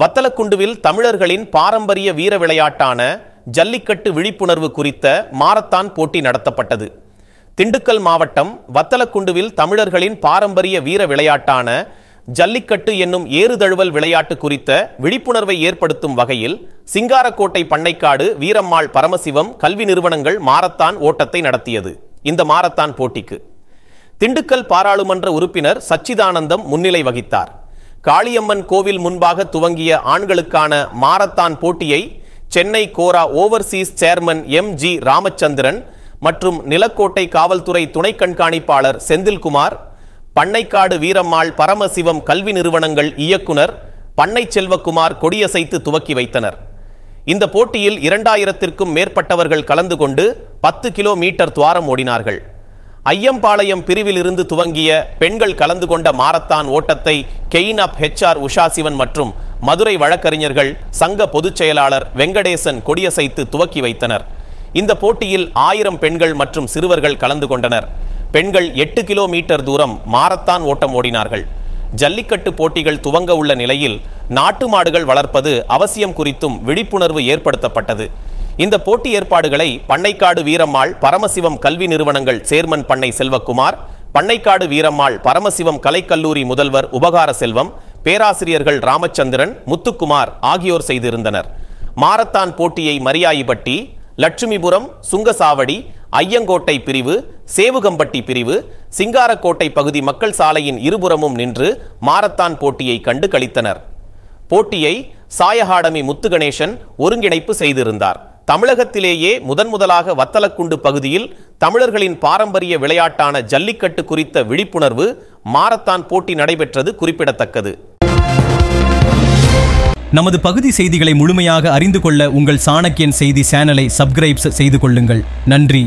வத்தலக்குண்டுவில் தமிழர்களின் பாரம்பரிய வீர விளையாட்டான ஜல்லிக்கட்டு விழிப்புணர்வு குறித்த மாரத்தான் போட்டி நடத்தப்பட்டது. திண்டுக்கல் மாவட்டம் வத்தலக்குண்டுவில் தமிழர்களின் பாரம்பரிய வீர விளையாட்டான ஜல்லிக்கட்டு என்னும் ஏறுதழுவல் விளையாட்டு குறித்த விழிப்புணர்வை ஏற்படுத்தும் வகையில் சிங்காரக்கோட்டை பண்ணைக்காடு வீரம்மாள் பரமசிவம் கல்வி நிறுவனங்கள் மாரத்தான் ஓட்டத்தை நடத்தியது. இந்த மாரத்தான் போட்டிக்கு திண்டுக்கல் பாராளுமன்ற உறுப்பினர் சச்சிதானந்தம் முன்னிலை வகித்தார். காளியம்மன் கோவில் முன்பாக துவங்கிய ஆண்களுக்கான மாரத்தான் போட்டியை சென்னை கோரா ஓவர்சீஸ் சேர்மன் MG ராமச்சந்திரன் மற்றும் நிலக்கோட்டை காவல்துறை துணை கண்காணிப்பாளர் செந்தில்குமார், பண்ணைக்காடு வீரம்மாள் பரமசிவம் கல்வி நிறுவனங்கள் இயக்குனர் பண்ணை செல்வகுமார் கொடியசைத்து துவக்கி வைத்தனர். இந்த போட்டியில் 2000க்கும் மேற்பட்டவர்கள் கலந்து கொண்டு 10 கிலோமீட்டர் துவாரம் ஓடினார்கள். ஐயம்பாளையம் பிரிவில் இருந்து துவங்கிய பெண்கள் கலந்து கொண்ட மாரத்தான் ஓட்டத்தை கெயின் அப் HR உஷா சிவன் மற்றும் மதுரை வழக்கறிஞர்கள் சங்க பொதுச் செயலாளர் வெங்கடேசன் கொடியசைத்து துவக்கி வைத்தனர். இந்த போட்டியில் 1000 பெண்கள் மற்றும் சிறுவர்கள் கலந்து கொண்டனர். பெண்கள் 8 கிலோமீட்டர் தூரம் மாரத்தான் ஓட்டம் ஓடினார்கள். ஜல்லிக்கட்டு போட்டிகள் துவங்க உள்ள நிலையில் நாட்டு மாடுகள் வளர்ப்பது அவசியம் குறித்தும் விழிப்புணர்வு ஏற்படுத்தப்பட்டது. இந்த போட்டி ஏற்பாடுகளை பண்ணைக்காடு வீரம்மாள் பரமசிவம் கல்வி நிறுவனங்கள் சேர்மன் பண்ணை செல்வகுமார், பண்ணைக்காடு வீரம்மாள் பரமசிவம் கலைக்கல்லூரி முதல்வர் உபகார செல்வம், பேராசிரியர்கள் ராமச்சந்திரன், முத்துக்குமார் ஆகியோர் செய்திருந்தனர். மாரத்தான் போட்டியை மரியாயிபட்டி, லட்சுமிபுரம், சுங்கசாவடி, ஐயங்கோட்டை பிரிவு, சேவுகம்பட்டி பிரிவு, சிங்காரக்கோட்டை பகுதி மக்கள் சாலையின் இருபுறமும் நின்று மாரத்தான் போட்டியை கண்டு களித்தனர். போட்டியை சாயஹாடமி முத்துகணேசன் ஒருங்கிணைப்பு செய்திருந்தார். தமிழகத்திலேயே முதன்முதலாக வத்தலக்குண்டு பகுதியில் தமிழர்களின் பாரம்பரிய விளையாட்டான ஜல்லிக்கட்டு குறித்த விழிப்புணர்வு மாரத்தான் போட்டி நடைபெற்றது குறிப்பிடத்தக்கது. நமது பகுதி செய்திகளை முழுமையாக அறிந்து கொள்ள உங்கள் சாணக்கியன் செய்தி சேனலை சப்ஸ்கிரைப் செய்து கொள்ளுங்கள். நன்றி.